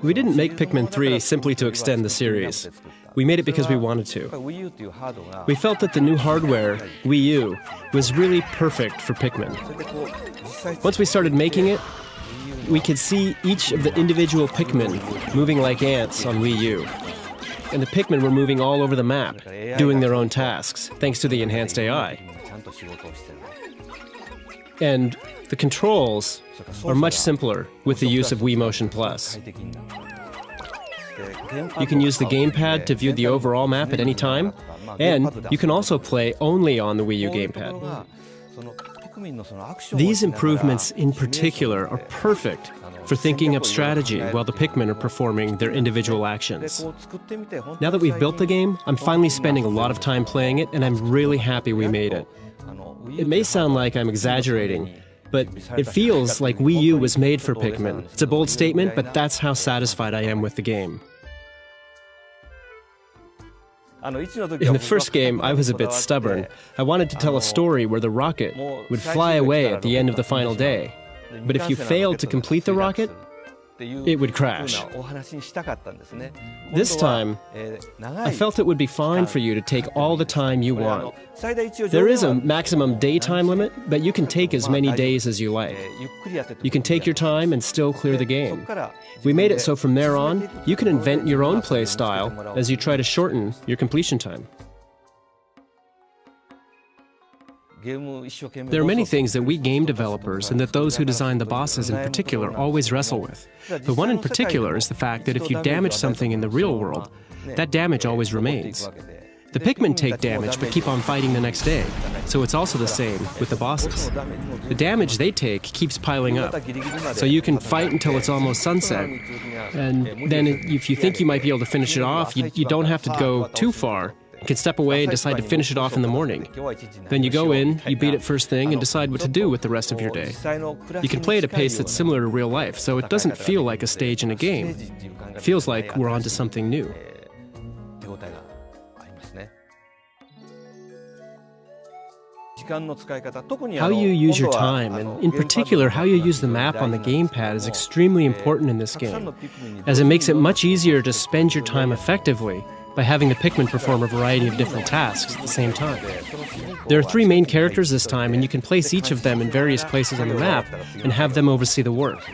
We didn't make Pikmin 3 simply to extend the series. We made it because we wanted to. We felt that the new hardware, Wii U, was really perfect for Pikmin. Once we started making it, we could see each of the individual Pikmin moving like ants on Wii U. And the Pikmin were moving all over the map, doing their own tasks, thanks to the enhanced AI. And the controls are much simpler with the use of Wii Motion Plus. You can use the gamepad to view the overall map at any time, and you can also play only on the Wii U gamepad. These improvements in particular are perfect for thinking up strategy while the Pikmin are performing their individual actions. Now that we've built the game, I'm finally spending a lot of time playing it, and I'm really happy we made it. It may sound like I'm exaggerating, but it feels like Wii U was made for Pikmin. It's a bold statement, but that's how satisfied I am with the game. In the first game, I was a bit stubborn. I wanted to tell a story where the rocket would fly away at the end of the final day. But if you failed to complete the rocket, it would crash. This time, I felt it would be fine for you to take all the time you want. There is a maximum daytime limit, but you can take as many days as you like. You can take your time and still clear the game. We made it so from there on, you can invent your own play style as you try to shorten your completion time. There are many things that we game developers and that those who design the bosses in particular always wrestle with. But one in particular is the fact that if you damage something in the real world, that damage always remains. The Pikmin take damage but keep on fighting the next day, so it's also the same with the bosses. The damage they take keeps piling up, so you can fight until it's almost sunset, and then if you think you might be able to finish it off, you don't have to go too far. You can step away and decide to finish it off in the morning. Then you go in, you beat it first thing, and decide what to do with the rest of your day. You can play at a pace that's similar to real life, so it doesn't feel like a stage in a game. It feels like we're onto something new. How you use your time, and in particular how you use the map on the gamepad, is extremely important in this game, as it makes it much easier to spend your time effectively by having the Pikmin perform a variety of different tasks at the same time. There are 3 main characters this time, and you can place each of them in various places on the map and have them oversee the work.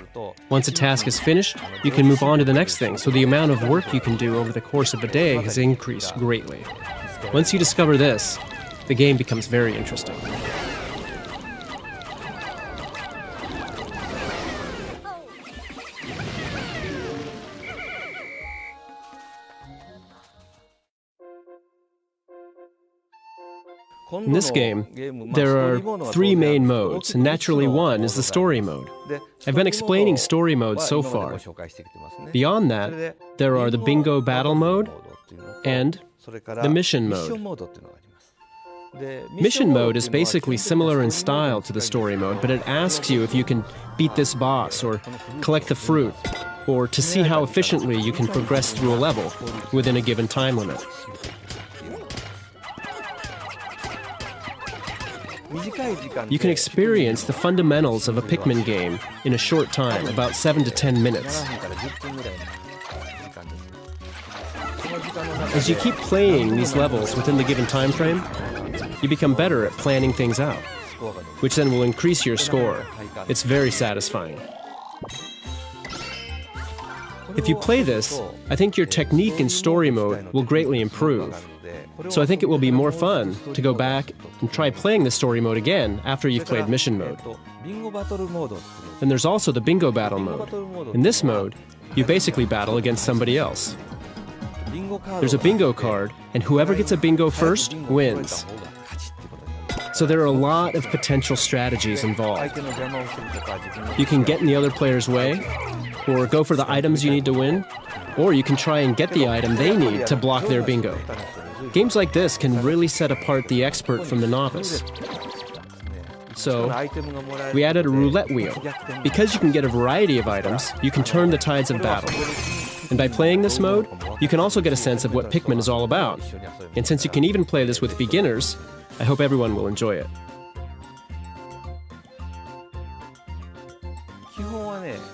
Once a task is finished, you can move on to the next thing, so the amount of work you can do over the course of a day has increased greatly. Once you discover this, the game becomes very interesting. In this game, there are 3 main modes, and naturally one is the story mode. I've been explaining story mode so far. Beyond that, there are the bingo battle mode and the mission mode. Mission mode is basically similar in style to the story mode, but it asks you if you can beat this boss, or collect the fruit, or to see how efficiently you can progress through a level within a given time limit. You can experience the fundamentals of a Pikmin game in a short time, about 7 to 10 minutes. As you keep playing these levels within the given time frame, you become better at planning things out, which then will increase your score. It's very satisfying. If you play this, I think your technique in story mode will greatly improve. So I think it will be more fun to go back and try playing the story mode again after you've played mission mode. Then there's also the bingo battle mode. In this mode, you basically battle against somebody else. There's a bingo card, and whoever gets a bingo first wins. So there are a lot of potential strategies involved. You can get in the other player's way, or go for the items you need to win, or you can try and get the item they need to block their bingo. Games like this can really set apart the expert from the novice. So, we added a roulette wheel. Because you can get a variety of items, you can turn the tides of battle. And by playing this mode, you can also get a sense of what Pikmin is all about. And since you can even play this with beginners, I hope everyone will enjoy it.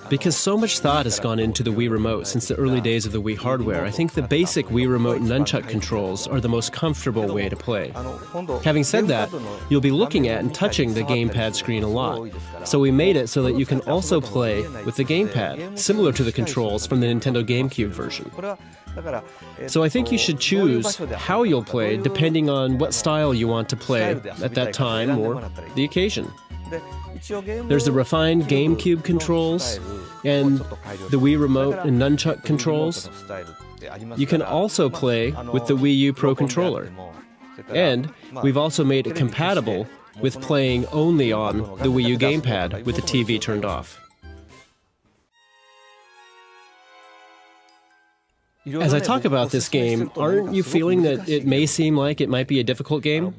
Because so much thought has gone into the Wii Remote since the early days of the Wii hardware, I think the basic Wii Remote nunchuck controls are the most comfortable way to play. Having said that, you'll be looking at and touching the gamepad screen a lot. So we made it so that you can also play with the gamepad, similar to the controls from the Nintendo GameCube version. So I think you should choose how you'll play depending on what style you want to play at that time or the occasion. There's the refined GameCube controls and the Wii Remote and nunchuck controls. You can also play with the Wii U Pro Controller. And we've also made it compatible with playing only on the Wii U gamepad with the TV turned off. As I talk about this game, aren't you feeling that it may seem like it might be a difficult game?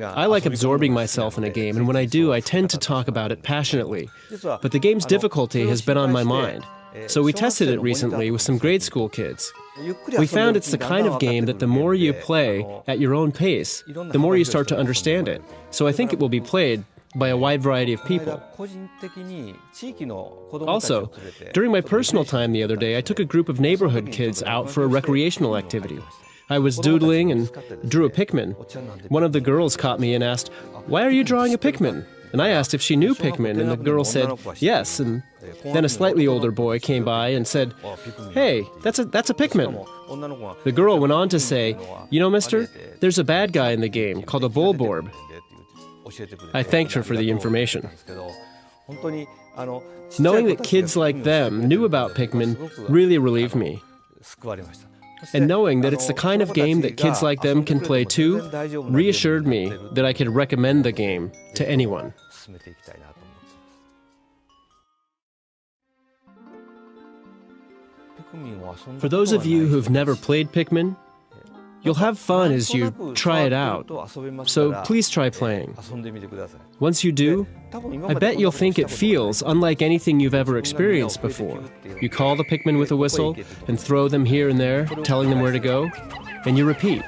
I like absorbing myself in a game, and when I do, I tend to talk about it passionately. But the game's difficulty has been on my mind. So we tested it recently with some grade school kids. We found it's the kind of game that the more you play at your own pace, the more you start to understand it. So I think it will be played by a wide variety of people. Also, during my personal time the other day, I took a group of neighborhood kids out for a recreational activity. I was doodling and drew a Pikmin. One of the girls caught me and asked, "Why are you drawing a Pikmin?" And I asked if she knew Pikmin, and the girl said, "Yes." And then a slightly older boy came by and said, "Hey, that's a Pikmin." The girl went on to say, "You know, mister, there's a bad guy in the game called a Bulborb." I thanked her for the information. Knowing that kids like them knew about Pikmin really relieved me. And knowing that it's the kind of game that kids like them can play too reassured me that I could recommend the game to anyone. For those of you who've never played Pikmin, you'll have fun as you try it out, so please try playing. Once you do, I bet you'll think it feels unlike anything you've ever experienced before. You call the Pikmin with a whistle and throw them here and there, telling them where to go, and you repeat.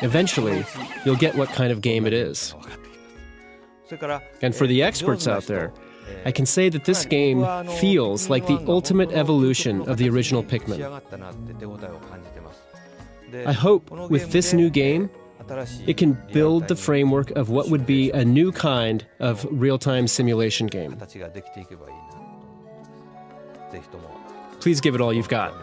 Eventually, you'll get what kind of game it is. And for the experts out there, I can say that this game feels like the ultimate evolution of the original Pikmin. I hope with this new game, it can build the framework of what would be a new kind of real-time simulation game. Please give it all you've got.